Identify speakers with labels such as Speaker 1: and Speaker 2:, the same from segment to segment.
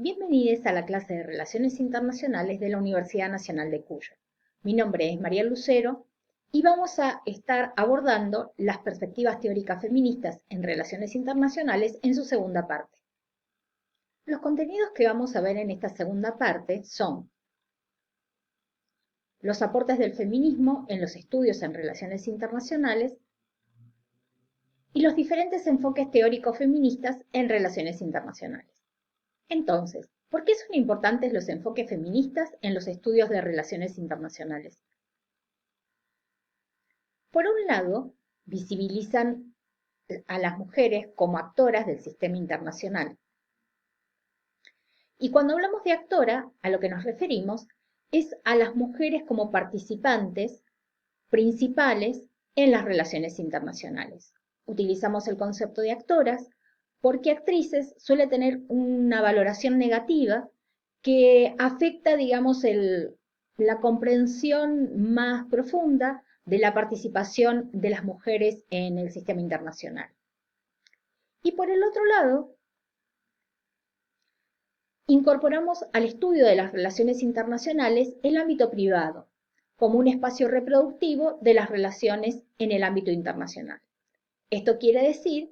Speaker 1: Bienvenidos a la clase de Relaciones Internacionales de la Universidad Nacional de Cuyo. Mi nombre es María Lucero y vamos a estar abordando las perspectivas teóricas feministas en relaciones internacionales en su segunda parte. Los contenidos que vamos a ver en esta segunda parte son los aportes del feminismo en los estudios en relaciones internacionales y los diferentes enfoques teóricos feministas en relaciones internacionales. Entonces, ¿por qué son importantes los enfoques feministas en los estudios de relaciones internacionales? Por un lado, visibilizan a las mujeres como actoras del sistema internacional. Y cuando hablamos de actora, a lo que nos referimos es a las mujeres como participantes principales en las relaciones internacionales. Utilizamos el concepto de actoras porque actrices suele tener una valoración negativa que afecta, digamos, la comprensión más profunda de la participación de las mujeres en el sistema internacional. Y por el otro lado, incorporamos al estudio de las relaciones internacionales el ámbito privado, como un espacio reproductivo de las relaciones en el ámbito internacional. Esto quiere decir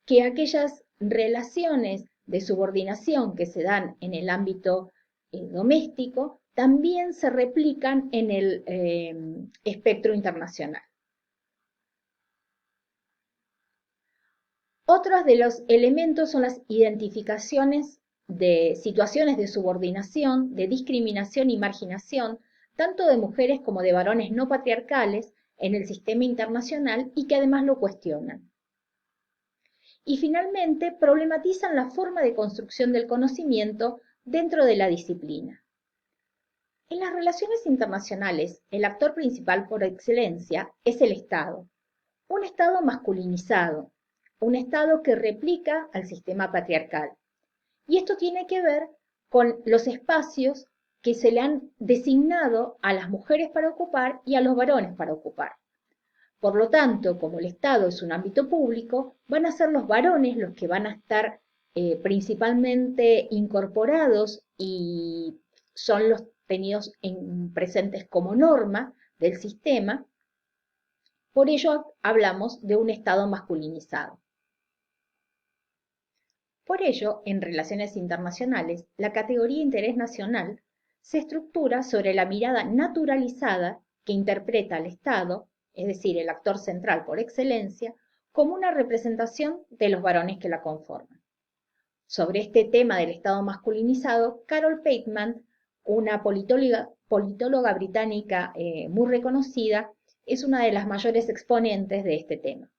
Speaker 1: que aquellas relaciones de subordinación que se dan en el ámbito doméstico también se replican en el espectro internacional. Otros de los elementos son las identificaciones de situaciones de subordinación, de discriminación y marginación, tanto de mujeres como de varones no patriarcales en el sistema internacional y que además lo cuestionan. Y finalmente, problematizan la forma de construcción del conocimiento dentro de la disciplina. En las relaciones internacionales, el actor principal por excelencia es el Estado, un Estado masculinizado, un Estado que replica al sistema patriarcal. Y esto tiene que ver con los espacios que se le han designado a las mujeres para ocupar y a los varones para ocupar. Por lo tanto, como el Estado es un ámbito público, van a ser los varones los que van a estar principalmente incorporados y son los tenidos presentes como norma del sistema. Por ello hablamos de un Estado masculinizado. Por ello, en relaciones internacionales, la categoría interés nacional se estructura sobre la mirada naturalizada que interpreta al Estado, es decir, el actor central por excelencia, como una representación de los varones que la conforman. Sobre este tema del Estado masculinizado, Carol Pateman, una politóloga británica muy reconocida, es una de las mayores exponentes de este tema.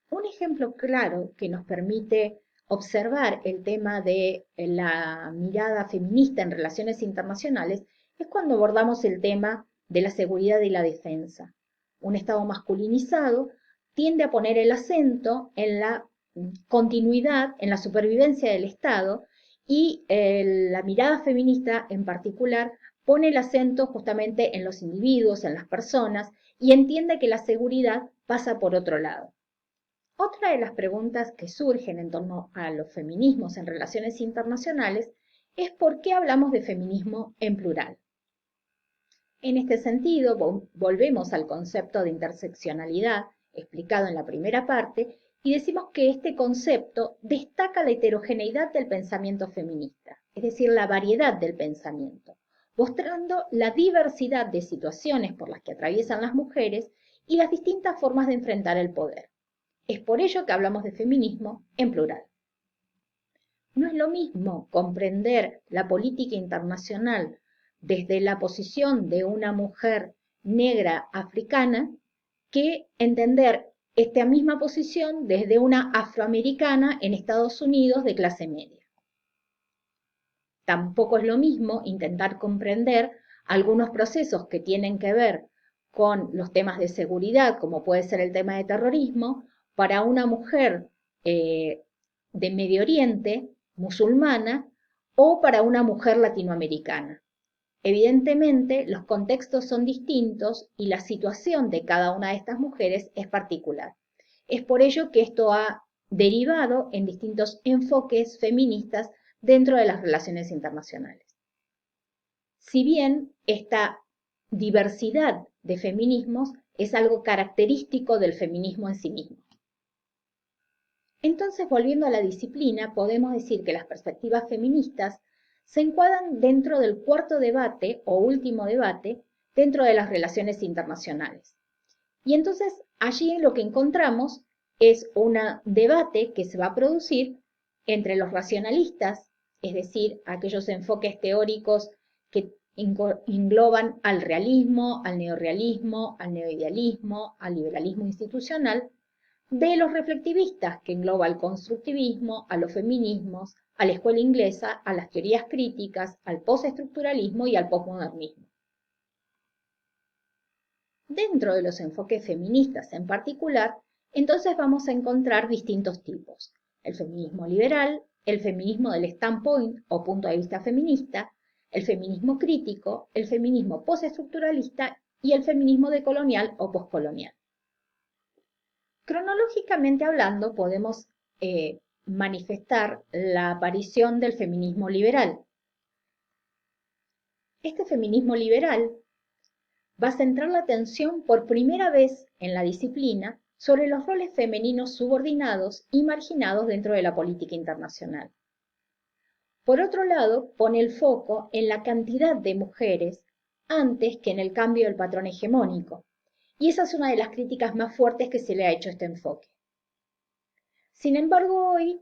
Speaker 1: Un ejemplo claro que nos permite observar el tema de la mirada feminista en relaciones internacionales es cuando abordamos el tema de la seguridad y la defensa. Un Estado masculinizado tiende a poner el acento en la continuidad, en la supervivencia del Estado y la mirada feminista en particular pone el acento justamente en los individuos, en las personas y entiende que la seguridad pasa por otro lado. Otra de las preguntas que surgen en torno a los feminismos en relaciones internacionales es por qué hablamos de feminismo en plural. En este sentido, volvemos al concepto de interseccionalidad explicado en la primera parte y decimos que este concepto destaca la heterogeneidad del pensamiento feminista, es decir, la variedad del pensamiento, mostrando la diversidad de situaciones por las que atraviesan las mujeres y las distintas formas de enfrentar el poder. Es por ello que hablamos de feminismo en plural. No es lo mismo comprender la política internacional desde la posición de una mujer negra africana que entender esta misma posición desde una afroamericana en Estados Unidos de clase media. Tampoco es lo mismo intentar comprender algunos procesos que tienen que ver con los temas de seguridad, como puede ser el tema de terrorismo, para una mujer de Medio Oriente, musulmana, o para una mujer latinoamericana. Evidentemente, los contextos son distintos y la situación de cada una de estas mujeres es particular. Es por ello que esto ha derivado en distintos enfoques feministas dentro de las relaciones internacionales. Si bien esta diversidad de feminismos es algo característico del feminismo en sí mismo. Entonces, volviendo a la disciplina, podemos decir que las perspectivas feministas se encuadran dentro del cuarto debate o último debate dentro de las relaciones internacionales. Y entonces allí lo que encontramos es un debate que se va a producir entre los racionalistas, es decir, aquellos enfoques teóricos que engloban al realismo, al neorrealismo, al neoidealismo, al liberalismo institucional, de los reflectivistas, que engloba al constructivismo, a los feminismos, a la escuela inglesa, a las teorías críticas, al postestructuralismo y al posmodernismo. Dentro de los enfoques feministas en particular, entonces vamos a encontrar distintos tipos. El feminismo liberal, el feminismo del standpoint o punto de vista feminista, el feminismo crítico, el feminismo postestructuralista y el feminismo decolonial o poscolonial. Cronológicamente hablando, podemos manifestar la aparición del feminismo liberal. Este feminismo liberal va a centrar la atención por primera vez en la disciplina sobre los roles femeninos subordinados y marginados dentro de la política internacional. Por otro lado, pone el foco en la cantidad de mujeres antes que en el cambio del patrón hegemónico, y esa es una de las críticas más fuertes que se le ha hecho a este enfoque. Sin embargo, hoy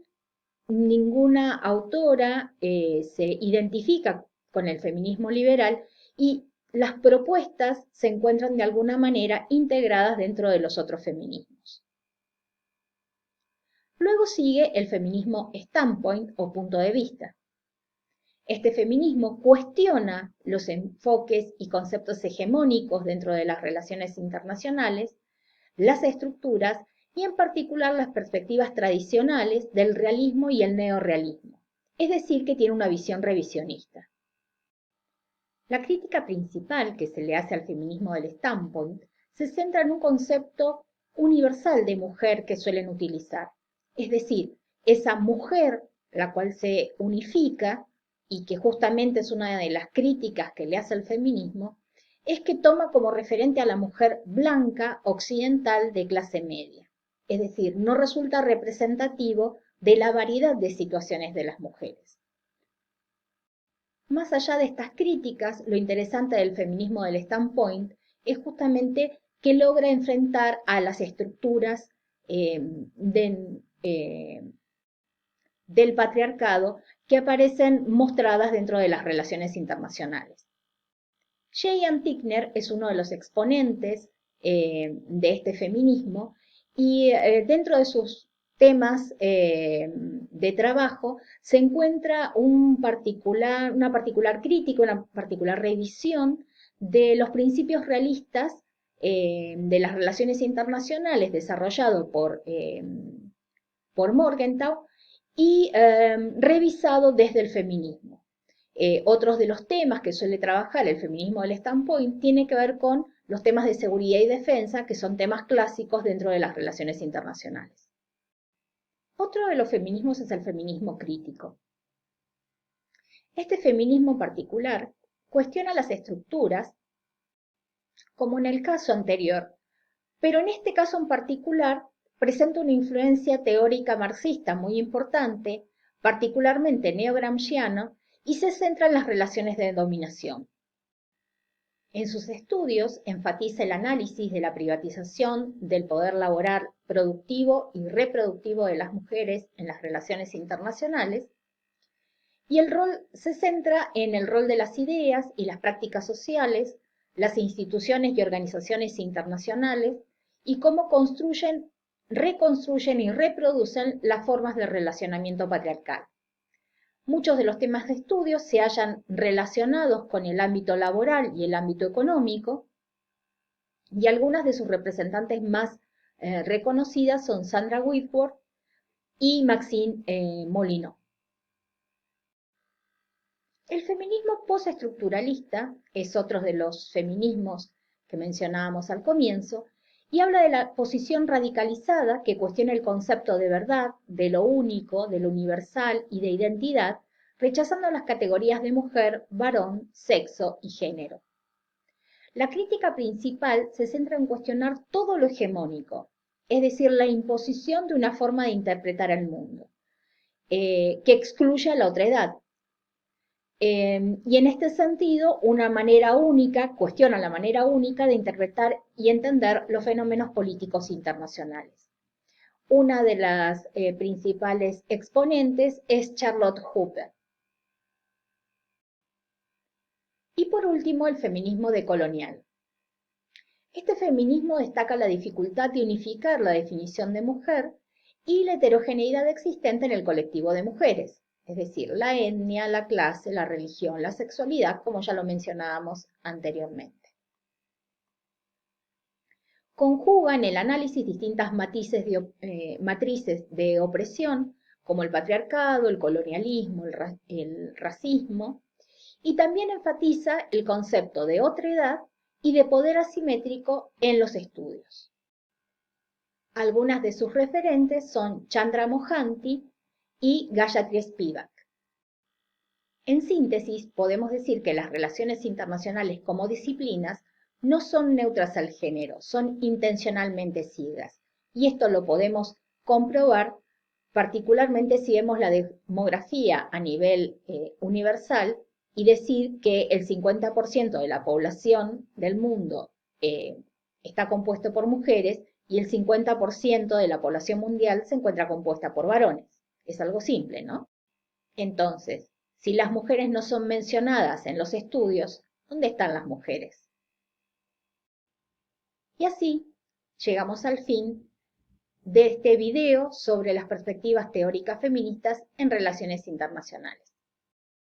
Speaker 1: ninguna autora se identifica con el feminismo liberal y las propuestas se encuentran de alguna manera integradas dentro de los otros feminismos. Luego sigue el feminismo standpoint o punto de vista. Este feminismo cuestiona los enfoques y conceptos hegemónicos dentro de las relaciones internacionales, las estructuras y en particular las perspectivas tradicionales del realismo y el neorrealismo, es decir, que tiene una visión revisionista. La crítica principal que se le hace al feminismo del standpoint se centra en un concepto universal de mujer que suelen utilizar, es decir, esa mujer la cual se unifica y que justamente es una de las críticas que le hace al feminismo, es que toma como referente a la mujer blanca occidental de clase media, es decir, no resulta representativo de la variedad de situaciones de las mujeres. Más allá de estas críticas, lo interesante del feminismo del standpoint es justamente que logra enfrentar a las estructuras del patriarcado que aparecen mostradas dentro de las relaciones internacionales. Jean Tickner es uno de los exponentes de este feminismo y dentro de sus temas de trabajo se encuentra una particular crítica, una particular revisión de los principios realistas de las relaciones internacionales desarrollado por Morgenthau y revisado desde el feminismo. Otros de los temas que suele trabajar el feminismo del standpoint tiene que ver con los temas de seguridad y defensa, que son temas clásicos dentro de las relaciones internacionales. Otro de los feminismos es el feminismo crítico. Este feminismo en particular cuestiona las estructuras, como en el caso anterior, pero en este caso en particular presenta una influencia teórica marxista muy importante, particularmente neo-gramsciana, y se centra en las relaciones de dominación. En sus estudios enfatiza el análisis de la privatización del poder laboral productivo y reproductivo de las mujeres en las relaciones internacionales, y el rol se centra en el rol de las ideas y las prácticas sociales, las instituciones y organizaciones internacionales, y cómo construyen, reconstruyen y reproducen las formas de relacionamiento patriarcal. Muchos de los temas de estudio se hallan relacionados con el ámbito laboral y el ámbito económico, y algunas de sus representantes más reconocidas son Sandra Whitworth y Maxine Molineux. El feminismo postestructuralista es otro de los feminismos que mencionábamos al comienzo, y habla de la posición radicalizada que cuestiona el concepto de verdad, de lo único, de lo universal y de identidad rechazando las categorías de mujer, varón, sexo y género. La crítica principal se centra en cuestionar todo lo hegemónico, es decir, la imposición de una forma de interpretar el mundo, que excluye a la otredad. Y en este sentido, una manera única, cuestiona la manera única de interpretar y entender los fenómenos políticos internacionales. Una de las principales exponentes es Charlotte Hooper. Y por último, el feminismo decolonial. Este feminismo destaca la dificultad de unificar la definición de mujer y la heterogeneidad existente en el colectivo de mujeres, es decir, la etnia, la clase, la religión, la sexualidad, como ya lo mencionábamos anteriormente. Conjuga en el análisis distintas matrices de opresión, como el patriarcado, el colonialismo, el racismo, y también enfatiza el concepto de otredad y de poder asimétrico en los estudios. Algunas de sus referentes son Chandra Mohanty y Gayatri Spivak. En síntesis, podemos decir que las relaciones internacionales como disciplinas no son neutras al género, son intencionalmente ciegas. Y esto lo podemos comprobar particularmente si vemos la demografía a nivel universal y decir que el 50% de la población del mundo está compuesto por mujeres y el 50% de la población mundial se encuentra compuesta por varones. Es algo simple, ¿no? Entonces, si las mujeres no son mencionadas en los estudios, ¿dónde están las mujeres? Y así llegamos al fin de este video sobre las perspectivas teóricas feministas en relaciones internacionales.